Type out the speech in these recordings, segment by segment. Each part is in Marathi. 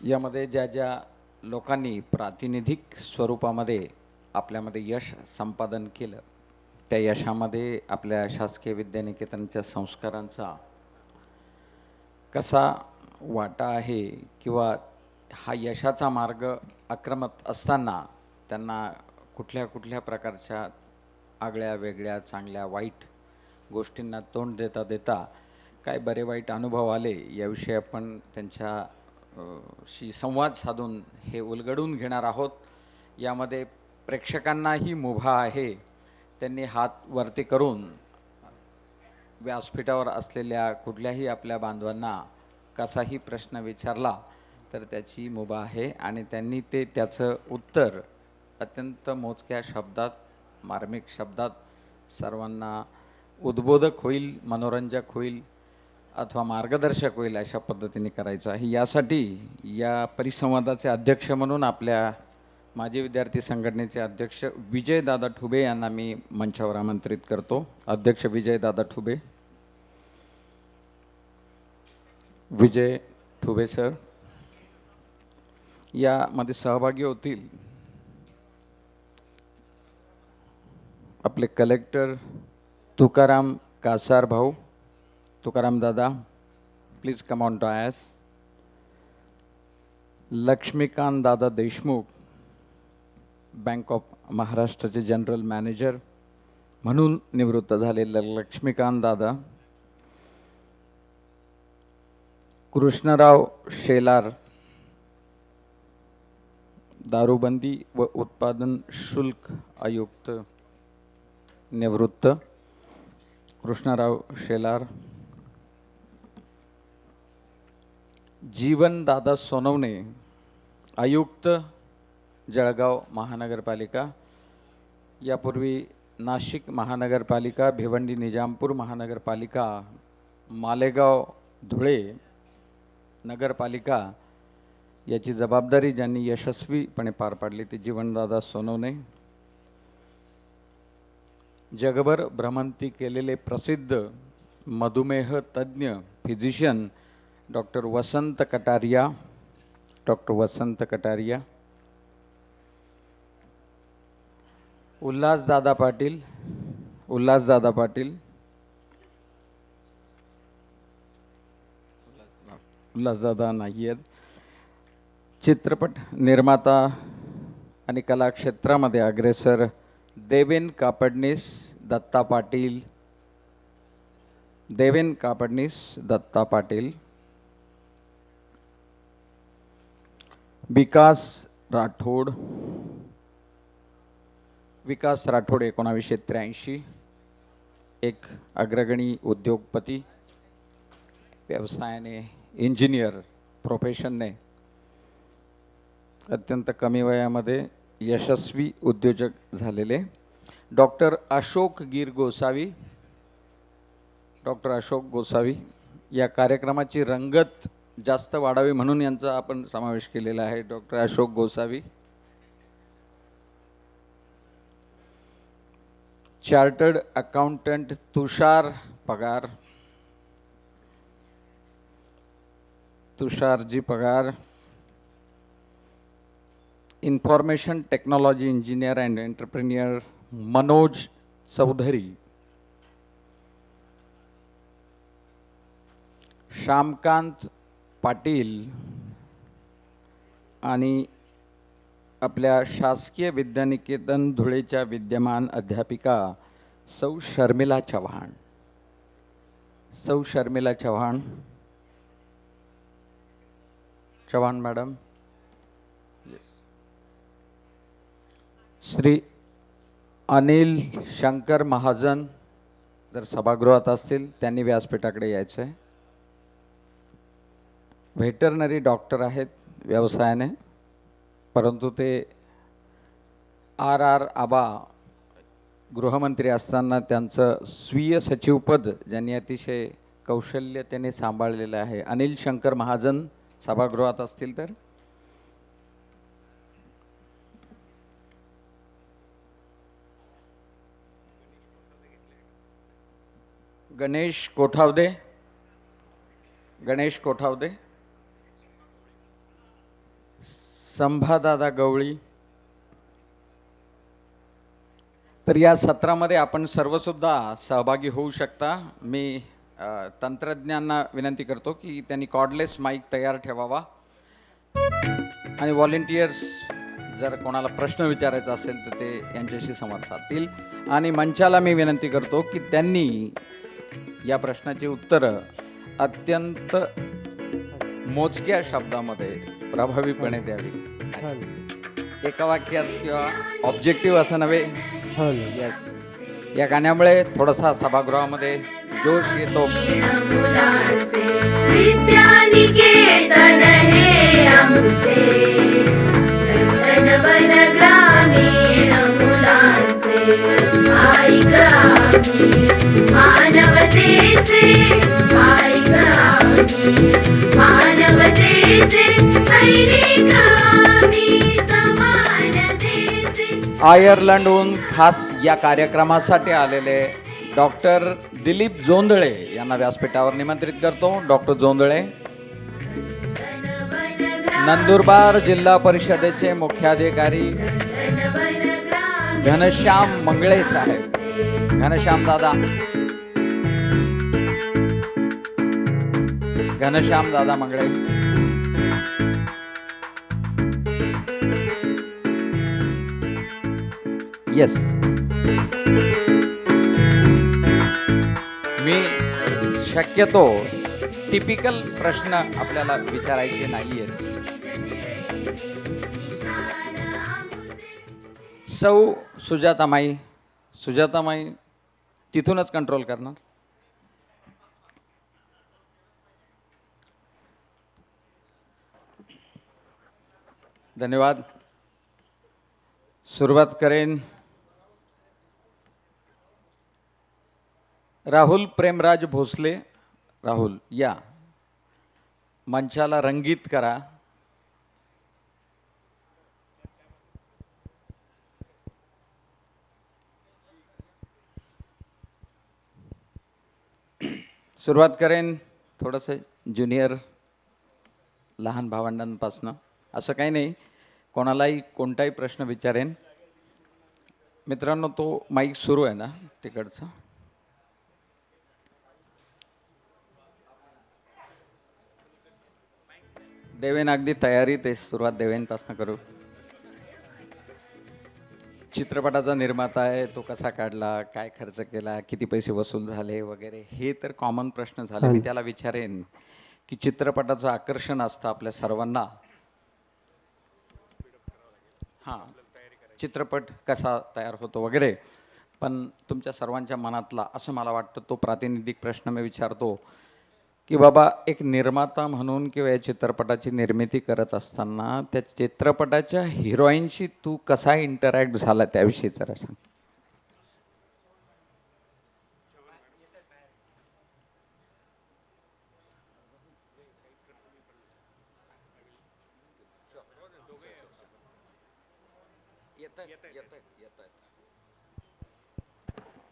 यामध्ये ज्या ज्या लोकांनी प्रातिनिधिक स्वरूपामध्ये आपल्यामध्ये यश संपादन केलं, त्या यशामध्ये आपल्या शासकीय विद्यानिकेतनच्या संस्कारांचा कसा वाटा आहे किंवा हा यशाचा मार्ग आक्रमत असताना त्यांना कुठल्या कुठल्या प्रकारच्या आगळ्या वेगळ्या चांगल्या वाईट गोष्टींना तोंड देता देता काय बरे वाईट अनुभव आले याविषयी आपण त्यांच्या शी संवाद साधून हे उलगडून घेणार आहोत. यामध्ये प्रेक्षकांनाही मुभा आहे. त्यांनी हात वरती करून व्यासपीठावर असलेल्या कुठल्याही आपल्या बांधवांना कसाही प्रश्न विचारला तर त्याची मुभा आहे आणि त्यांनी त्याचं उत्तर अत्यंत मोजक्या शब्दात, मार्मिक शब्दात सर्वांना उद्बोधक होईल, मनोरंजक होईल अथवा मार्गदर्शक होईल अशा पद्धतीने करायचं आहे. यासाठी या परिसंवादाचे अध्यक्ष म्हणून आपल्या माजी विद्यार्थी संघटनेचे अध्यक्ष विजयदादा ठुबे यांना मी मंचावर आमंत्रित करतो. अध्यक्ष विजयदादा ठुबे. विजय ठुबे सर यामध्ये सहभागी होतील आपले कलेक्टर तुकाराम कासार भाऊ. तुकाराम दादा, please come on dais. Laxmikant दादा देशमुख, बँक ऑफ महाराष्ट्राचे जनरल मॅनेजर म्हणून निवृत्त झालेले लक्ष्मीकांत दादा. कृष्णराव शेलार, दारूबंदी व उत्पादन शुल्क आयुक्त निवृत्त. कृष्णराव शेलार. जीवनदादा सोनवणे, आयुक्त जळगाव महानगरपालिका. यापूर्वी नाशिक महानगरपालिका, भिवंडी निजामपूर महानगरपालिका, मालेगाव धुळे नगरपालिका याची जबाबदारी ज्यांनी यशस्वीपणे पार पाडली ती जीवनदादा सोनवणे. जगभर भ्रमंती केलेले प्रसिद्ध मधुमेह तज्ज्ञ फिजिशियन डॉक्टर वसंत कटारिया. डॉक्टर वसंत कटारिया. उल्हासदादा पाटील. उल्हासदादा पाटील. उल्हासदादा नाही आहेत. चित्रपट निर्माता आणि कला क्षेत्रामध्ये अग्रेसर देवेन कापडनीस दत्ता पाटील. देवेन कापडनीस दत्ता पाटील. विकास राठोड. विकास राठोड 1983, एक अग्रगणी उद्योगपती, व्यवसायाने इंजिनियर प्रोफेशनने अत्यंत कमी वयामध्ये यशस्वी उद्योजक झालेले. डॉक्टर अशोक गिर गोसावी. डॉक्टर अशोक गोसावी. या कार्यक्रमाची रंगत जास्त वाढावी म्हणून यांचा आपण समावेश केलेला आहे. Doctor Ashok Gosavi. Chartered accountant Tushar Pagar. Tushar ji Pagar. Information technology engineer and entrepreneur Manoj Chaudhari. Shyamkant Patil आणि आपल्या शासकीय विद्यानिकेतन धुळेच्या विद्यमान अध्यापिका सौ शर्मिला चव्हाण. सौ शर्मिला चव्हाण. चव्हाण मॅडम. श्री अनिल शंकर महाजन जर सभागृहात असतील त्यांनी व्यासपीठाकडे यायचं आहे. व्हेटरनरी डॉक्टर आहेत व्यवसायाने, परंतु ते आर आबा गृहमंत्री असताना त्यांचं स्वीय सचिवपद ज्यांनी अतिशय कौशल्यतेने सांभाळलेलं आहे. अनिल शंकर महाजन सभागृहात असतील तर. गणेश कोठावदे. गणेश कोठावदे. संभादादा गवळी. तर या सत्रामध्ये आपण सर्वसुद्धा सहभागी होऊ शकता. मी तंत्रज्ञांना विनंती करतो की त्यांनी कॉर्डलेस माईक तयार ठेवावा आणि व्हॉलेंटियर्स जर कोणाला प्रश्न विचारायचा असेल तर ते यांच्याशी संवाद साधतील. आणि मंचाला मी विनंती करतो की त्यांनी या प्रश्नाची उत्तरं अत्यंत मोजक्या शब्दामध्ये प्रभावीपणे द्यावी. एका वाक्यात किंवा ऑब्जेक्टिव्ह असं नव्हे. येस, या गाण्यामुळे थोडासा सभागृहामध्ये जोश येतो. आयर्लंडहून खास या कार्यक्रमासाठी आलेले डॉक्टर दिलीप जोंधळे यांना व्यासपीठावर निमंत्रित करतो. डॉक्टर जोंधळे नंदुरबार जिल्हा परिषदेचे मुख्याधिकारी घनश्याम मंगळे साहेब. घनश्याम दादा, घनश्याम दादा मंगळे. येस, मी शक्यतो टिपिकल प्रश्न आपल्याला विचारायचे नाहीयेत. सौ सुजातामाई, सुजातामाई तिथूनच कंट्रोल करणार. धन्यवाद. सुरुवात करेन राहुल प्रेमराज भोसले. राहुल या मंचाला रंगीत करा. सुरुवात करेन थोडंसं ज्युनियर लहान भावंडांपासनं. असं काही नाही, कोणालाही कोणताही प्रश्न विचारेन. मित्रांनो, तो माईक सुरू आहे ना तिकडचा? देवेन अगदी तयारी, ते सुरुवात देवेनपासून करू. चित्रपटाचा निर्माता आहे, तो कसा काढला, काय खर्च केला, किती पैसे वसूल झाले वगैरे, हे तर कॉमन प्रश्न झाले. मी त्याला विचारेन की चित्रपटाचं आकर्षण असतं आपल्या सर्वांना. हां, चित्रपट कसा तयार होतो वगैरे, पण तुमच्या सर्वांच्या मनातला असं मला वाटतं तो प्रातिनिधिक प्रश्न मी विचारतो की बाबा, एक निर्माता म्हणून किंवा या चित्रपटाची निर्मिती करत असताना त्या चित्रपटाच्या हिरोईनशी तू कसा इंटरॅक्ट झाला त्याविषयी जरा सांग.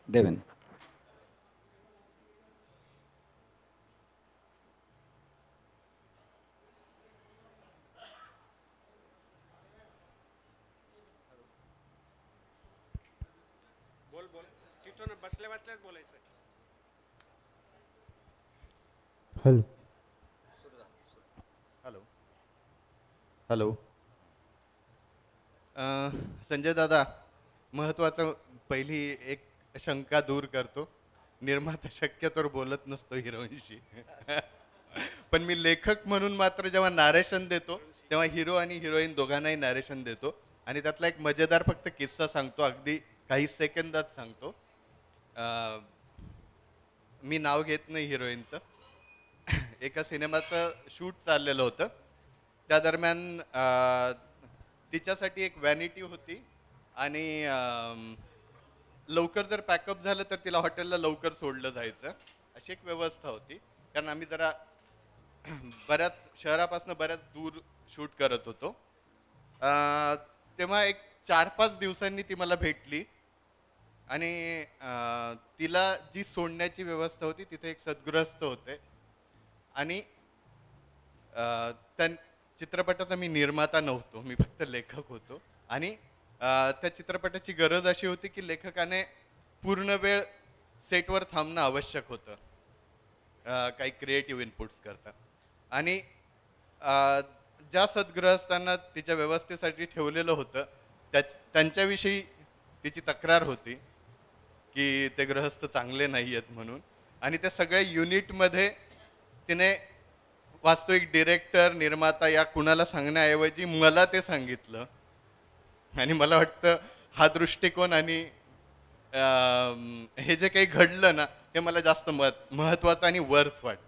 देवेन. बोल बोल, तिथून बसल्या बसल्याच बोलायचं. Hello hello hello. संजय दादा, महत्त्वाचं पहिली एक शंका दूर करतो. निर्माता शक्यतोवर बोलत नसतो हिरोईनशी. पण मी लेखक म्हणून मात्र जेव्हा नॅरेशन देतो तेव्हा हिरो आणि हिरोईन दोघांनाही नॅरेशन देतो. आणि त्यातला एक मजेदार फक्त किस्सा सांगतो, अगदी काही सेकंदात सांगतो. मी नाव घेत नाही हिरोईनचं. एका सिनेमाचं शूट चाललेलं होतं. त्या दरम्यान तिच्यासाठी एक व्हॅनिटी होती आणि लवकर जर पॅकअप झालं तर तिला हॉटेलला लवकर सोडलं जायचं, अशी एक व्यवस्था होती. कारण आम्ही जरा बऱ्याच शहरापासून बऱ्याच दूर शूट करत होतो. तेव्हा एक 4-5 दिवसांनी ती मला भेटली आणि तिला जी सोडण्याची व्यवस्था होती तिथे एक सद्गृहस्थ होते आणि चित्रपटाचा मी निर्माता नव्हतो, मी फक्त लेखक होतो. आणि त्या चित्रपटाची गरज अशी होती की लेखकाने पूर्ण वेळ सेटवर थांबणं आवश्यक होतं, काही क्रिएटिव्ह इनपुट्स करता. आणि अ, ज्या सद्गृहस्थांना तिच्या व्यवस्थेसाठी ठेवलेलं होतं, त्यांच्याविषयी तिची तक्रार होती की ते गृहस्थ चांगले नाही आहेत म्हणून. आणि त्या सगळ्या युनिटमध्ये तिने वास्तविक डिरेक्टर, निर्माता या कुणाला सांगण्याऐवजी मला ते सांगितलं. आणि मला वाटतं हा दृष्टिकोन आणि हे जे काही घडलं ना, हे मला जास्त महत्वाचं आणि वर्थ वाटतं.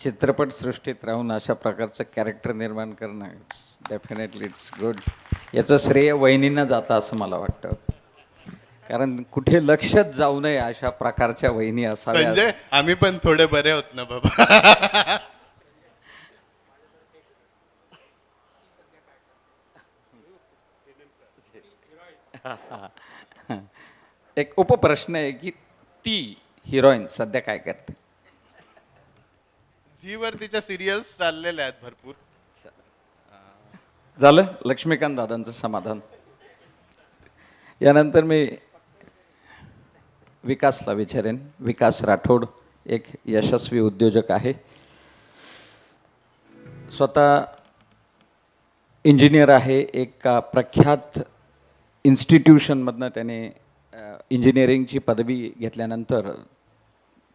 चित्रपट सृष्टीत राहून अशा प्रकारचं कॅरेक्टर निर्माण करणं डेफिनेटली इट्स गुड. याचं श्रेय वहिनींना जातं असं मला वाटतं, कारण कुठे लक्षच जाऊ नये अशा प्रकारच्या वहिनी असाव्या. संजय, आम्ही पण थोडे बरे होत ना बाबा. एक उपप्रश्न आहे की ती हिरोईन सध्या काय करते? झीवर तिच्या सिरियल्स चाललेल्या आहेत भरपूर. झालं लक्ष्मीकांत दादांचं समाधान. यानंतर मी विकासला विचारेन. विकास राठोड एक यशस्वी उद्योजक आहे, स्वतः इंजिनियर आहे. एक प्रख्यात इन्स्टिट्यूशनमधनं त्याने इंजिनिअरिंगची पदवी घेतल्यानंतर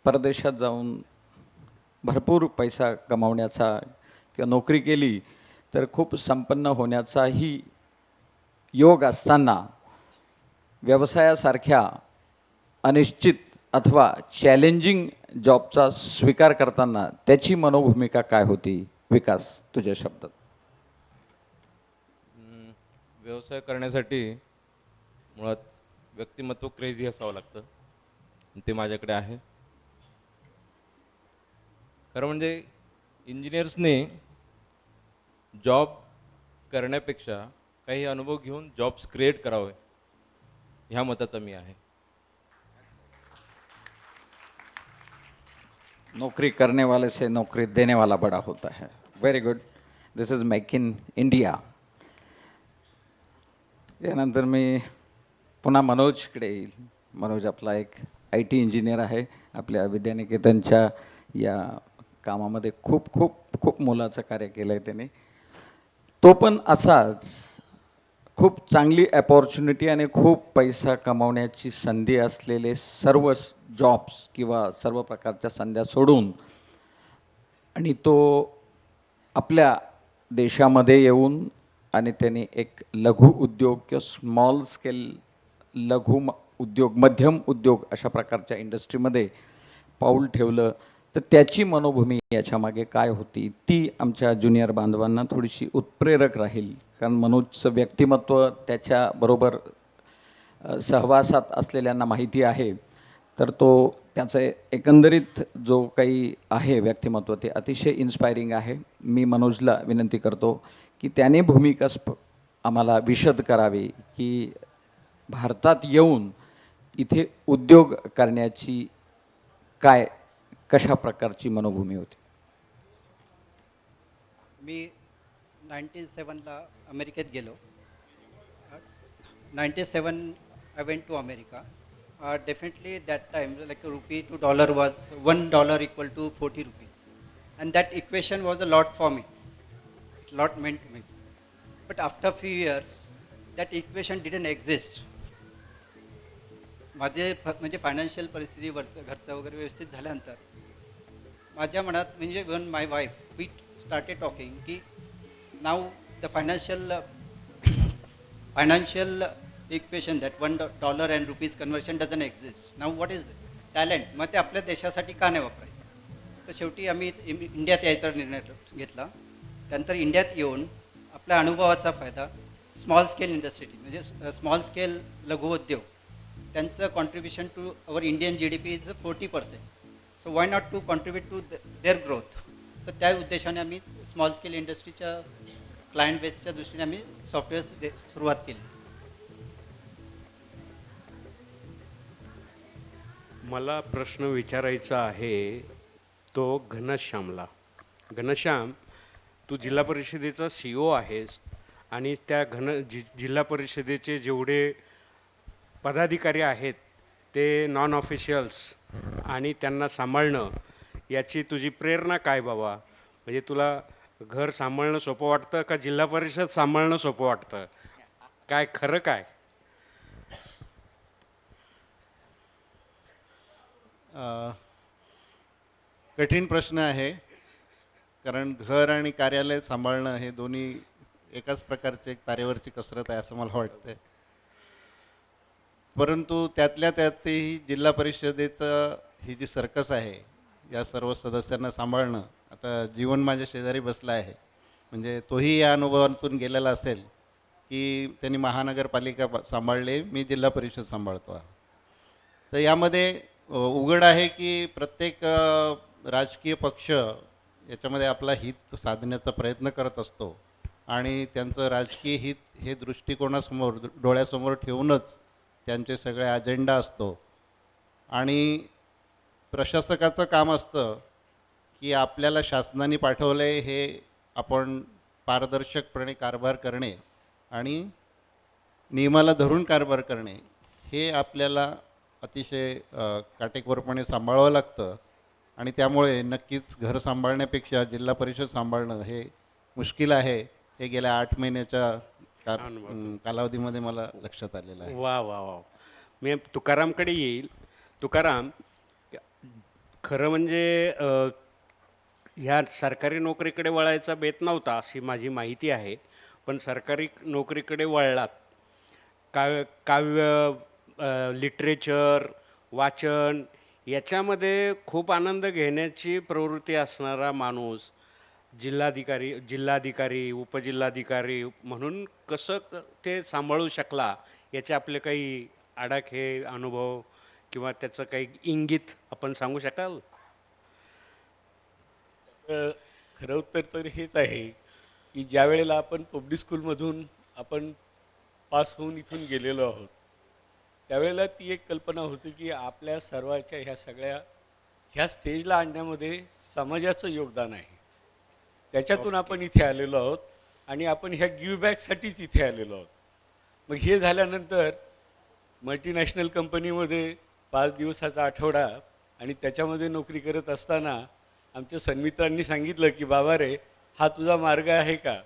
परदेशात जाऊन भरपूर पैसा कमावण्याचा किंवा नोकरी केली तर खूप संपन्न होण्याचाही योग असताना व्यवसायासारख्या अनिश्चित अथवा चॅलेंजिंग जॉबचा स्वीकार करताना त्याची मनोभूमिका काय होती? विकास, तुझ्या शब्दात. व्यवसाय करण्यासाठी मुळात व्यक्तिमत्व क्रेझी असावं लागतं, ते माझ्याकडे आहे. खरं म्हणजे इंजिनियर्सने जॉब करण्यापेक्षा काही अनुभव घेऊन जॉब्स क्रिएट करावे ह्या मताचा मी आहे. नौकरी करने वाले से नौकरी देने वाला बड़ा होता है. Very good. This is make in India. यानंतर मी पुन्हा मनोजकडे येईल. मनोज आपला एक IT इंजिनियर आहे. आपल्या विद्यानिकेतनच्या या कामामध्ये खूप खूप खूप मोलाचं कार्य केलं आहे त्याने. तो पण असाच खूप चांगली अपॉर्च्युनिटी आणि खूप पैसा कमावण्याची संधी असलेले सर्व जॉब्स किंवा सर्व प्रकारच्या संध्या सोडून आणि तो आपल्या देशामध्ये येऊन आणि त्याने एक लघु उद्योग किंवा स्मॉल स्केल उद्योग, मध्यम उद्योग अशा प्रकारच्या इंडस्ट्रीमध्ये पाऊल ठेवलं. तर त्याची मनोभूमी याच्यामागे काय होती ती आमच्या ज्युनियर बांधवांना थोडीशी उत्प्रेरक राहील. कारण मनोजचं व्यक्तिमत्व त्याच्याबरोबर सहवासात असलेल्यांना माहिती आहे. तर तो त्याचं एकंदरीत जो काही आहे व्यक्तिमत्व ते अतिशय इन्स्पायरिंग आहे. मी मनोजला विनंती करतो की त्याने भूमिका आम्हाला विशद करावी की भारतात येऊन इथे उद्योग करण्याची कशा प्रकारची मनोभूमी होती? मी 97ला अमेरिकेत गेलो. 97 I went to America. Definitely that time like a rupee to dollar was $1 equal to 40 rupees. And that equation was a lot for me. It lot meant to me. But after few years that equation didn't exist. माझे म्हणजे फायनान्शियल परिस्थिती घरचं वगैरे व्यवस्थित झाल्यानंतर माझ्या मनात म्हणजे even my wife we started talking की now the financial equation that $1 and rupees conversion doesn't exist. Now what is talent? मग ते आपल्या देशासाठी का नाही वापरायचं? तर शेवटी आम्ही इंडियात यायचा निर्णय घेतला. त्यानंतर इंडियात येऊन आपल्या अनुभवाचा फायदा स्मॉल स्केल इंडस्ट्री म्हणजे स्मॉल स्केल लघुउद्योग त्यांचं contribution to our Indian GDP is 40%. So why not to contribute to their growth. तर त्या उद्देशाने आम्ही स्मॉल स्केल इंडस्ट्रीच्या क्लायंट बेसच्या दृष्टीने आम्ही सॉफ्टवेअर सुरुवात केली. मला प्रश्न विचारायचा आहे तो घनश्यामला. घनश्याम, तू जिल्हा परिषदेचा CEO आहेस आणि त्या जिल्हा परिषदेचे जेवढे पदाधिकारी आहेत ते नॉन ऑफिशियल्स आणि त्यांना सांभाळणं याची तुझी प्रेरणा काय बाबा? म्हणजे तुला घर सांभाळणं सोपं वाटतं का जिल्हा परिषद सांभाळणं सोपं वाटतं? काय खरं काय? कठीण प्रश्न आहे, कारण घर आणि कार्यालय सांभाळणं हे दोन्ही एकाच प्रकारचे एक तारेवरची कसरत आहे असं मला वाटतं. परंतु त्यातल्या त्यातही जिल्हा परिषदेचं ही जी सर्कस आहे, या सर्व सदस्यांना सांभाळणं, आता जीवन माझ्या शेजारी बसला आहे, म्हणजे तोही या अनुभवातून गेलेला असेल की त्यांनी महानगरपालिका सांभाळले, मी जिल्हा परिषद सांभाळतो आहे. तर यामध्ये उघड आहे की प्रत्येक राजकीय पक्ष याच्यामध्ये आपला हित साधण्याचा प्रयत्न करत असतो आणि त्यांचं राजकीय हित हे दृष्टिकोनासमोर डोळ्यासमोर ठेवूनच त्यांचे सगळे अजेंडा असतो. आणि प्रशासकाचं काम असतं की आपल्याला शासनाने पाठवले हे आपण पारदर्शकपणे कारभार करणे आणि नियमाला धरून कारभार करणे हे आपल्याला अतिशय काटेकोरपणे सांभाळावं लागतं. आणि त्यामुळे नक्कीच घर सांभाळण्यापेक्षा जिल्हा परिषद सांभाळणं हे मुश्किल आहे, हे गेल्या 8 महिन्याच्या कालावधीमध्ये मला लक्षात आलेलं आहे. वा वा वा. मी तुकारामकडे येईल. तुकाराम, खरं म्हणजे ह्या सरकारी नोकरीकडे वळायचा बेत नव्हता अशी माझी माहिती आहे, पण सरकारी नोकरीकडे वळलात. काव्य लिटरेचर वाचन याच्यामध्ये खूप आनंद घेण्याची प्रवृत्ती असणारा माणूस जिल्हाधिकारी उपजिल्हाधिकारी म्हणून कसं ते सांभाळू शकला, याचे आपले काही आडाखे अनुभव किंवा त्याचं काही इंगित आपण सांगू शकाल? खरं उत्तर तर हेच आहे की ज्या वेळेला आपण पब्लिक स्कूलमधून आपण पास होऊन इथून गेलेलो आहोत, त्यावेळेला ती एक कल्पना होती की आपल्या सर्वांच्या ह्या स्टेजला आणण्यामध्ये समाजाचं योगदान आहे. त्याच्यातून आपण इथे आलेलो आहोत आणि आपण ह्या गिव्ह बॅकसाठीच इथे आलेलो आहोत. मग हे झाल्यानंतर मल्टीनॅशनल कंपनीमध्ये 5 दिवसाचा आठवडा आणि त्याच्यामध्ये नोकरी करत असताना आमच्या सन्मित्रांनी सांगितलं की बाबा रे, हा तुझा मार्ग आहे का?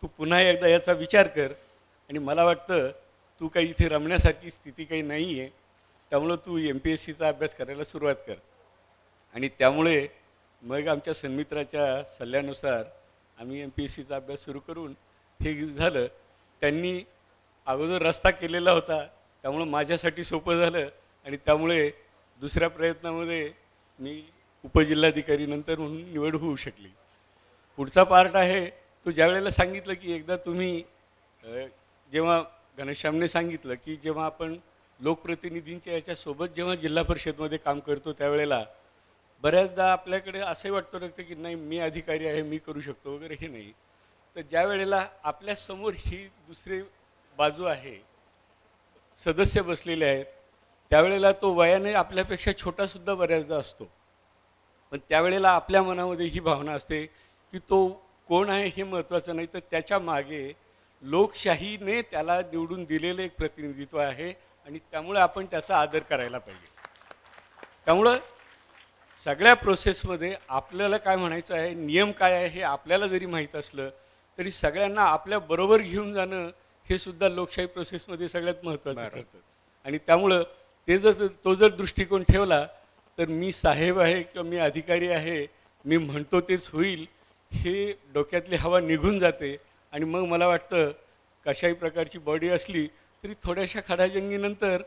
तू पुन्हा एकदा याचा विचार कर. आणि मला वाटतं तू काही इथे रमण्यासारखी स्थिती काही नाही आहे, त्यामुळं तू MPSCचा अभ्यास करायला सुरुवात कर. आणि त्यामुळे मग आमच्या सन्मित्राच्या सल्ल्यानुसार आम्ही MPSCचा अभ्यास सुरू करून हे झालं. त्यांनी अगोदर रस्ता केलेला होता, त्यामुळं माझ्यासाठी सोपं झालं आणि त्यामुळे दुसऱ्या प्रयत्नामध्ये मी उपजिल्हाधिकारी नंतर म्हणून निवड होऊ शकली. पुढचा पार्ट आहे, तो ज्या वेळेला सांगितलं की एकदा तुम्ही जेव्हा घनश्यामने सांगितलं की जेव्हा आपण लोकप्रतिनिधींच्या याच्यासोबत जेव्हा जिल्हा परिषदमध्ये काम करतो त्यावेळेला बऱ्याचदा आपल्याकडे असंही वाटतं लागतं की नाही मी अधिकारी आहे, मी करू शकतो वगैरे, हे नाही. तर ज्या वेळेला आपल्यासमोर ही दुसरी बाजू आहे, सदस्य बसलेले आहेत, त्यावेळेला तो वयाने आपल्यापेक्षा छोटासुद्धा बऱ्याचदा असतो, पण त्यावेळेला आपल्या मनामध्ये ही भावना असते की तो कोण आहे हे महत्त्वाचं नाही, तर त्याच्या मागे लोकशाहीने त्याला निवडून दिलेलं एक प्रतिनिधित्व आहे आणि त्यामुळे आपण त्याचा आदर करायला पाहिजे. त्यामुळं सगळ्या प्रोसेसमध्ये आपल्याला काय म्हणायचं आहे, नियम काय आहे हे आपल्याला जरी माहीत असलं तरी सगळ्यांना आपल्या बरोबर घेऊन जाणं हे सुद्धा लोकशाही प्रोसेसमध्ये सगळ्यात महत्त्वाचं ठरतं. आणि त्यामुळं तो जर दृष्टिकोन ठेवला तर मी साहेब आहे किंवा मी अधिकारी आहे, मी म्हणतो तेच होईल, हे डोक्यातली हवा निघून जाते. आणि मग मला वाटतं कशाही प्रकारची बॉडी असली तरी थोड्याशा खडाजंगीनंतर,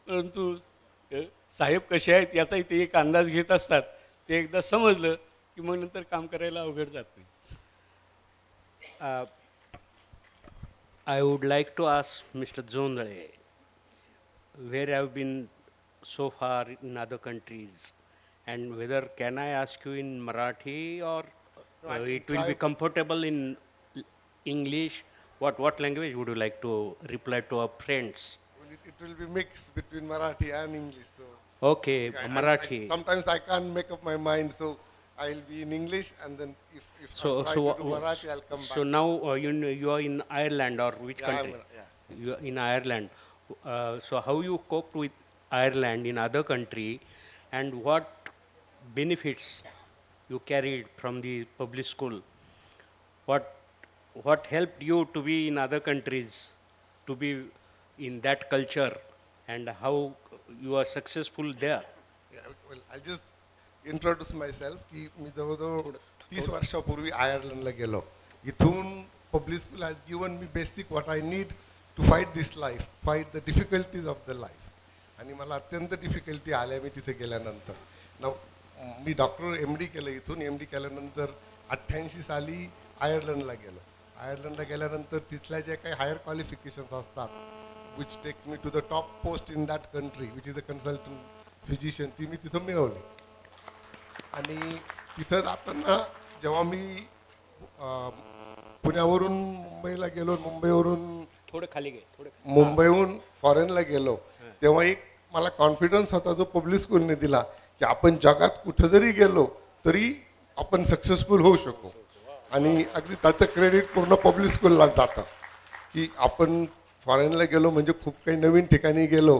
परंतु साहेब कसे आहेत याचाही ते एक अंदाज घेत असतात. ते एकदा समजलं की मग नंतर काम करायला अवघड जात नाही. I would like to ask Mr. Zondale, where I've been so far in other countries, and whether can I ask you in Marathi or it will be comfortable in English? What language would you like to reply to our friends? Well, it will be mixed between Marathi and English. So Okay, Marathi. sometimes I can't make up my mind. So I'll be in English, and then if So, I try so, to do Marathi, I'll come back. so now you are in Ireland or which Yeah, country? yeah. You are in Ireland. So how you cope with Ireland in other country, and what benefits you carried from the public school? What helped you to be in other countries, to be in that culture, and how you are successful there? Yeah, well, I'll just introduce myself की मी जवळजवळ 30 वर्षापूर्वी आयर्लंडला गेलो. इथून public school has given me basic what I need to fight this life, fight the difficulties of the life. आणि मला अत्यंत डिफिकल्टी आल्या मी तिथे गेल्यानंतर. मी डॉक्टर MD केलं इथून. MD केल्यानंतर 88 साली आयर्लंडला गेलो. आयर्लंडला गेल्यानंतर तिथल्या जे काही हायर क्वालिफिकेशन्स असतात which takes me to the top post in that country which is a consultant physician, ती मी तिथं मिळवली. आणि तिथं जाताना जेव्हा मी पुण्यावरून मुंबईला गेलो, मुंबईवरून थोडं खाली घे, मुंबईहून फॉरेनला गेलो, तेव्हा एक मला कॉन्फिडन्स होता जो पब्लिक स्कूलने दिला की आपण जगात कुठं जरी गेलो तरी आपण सक्सेसफुल होऊ शकू. आणि अगदी त्याचं क्रेडिट पूर्ण पब्लिक स्कूलला जातं की आपण फॉरेनला गेलो म्हणजे खूप काही नवीन ठिकाणी गेलो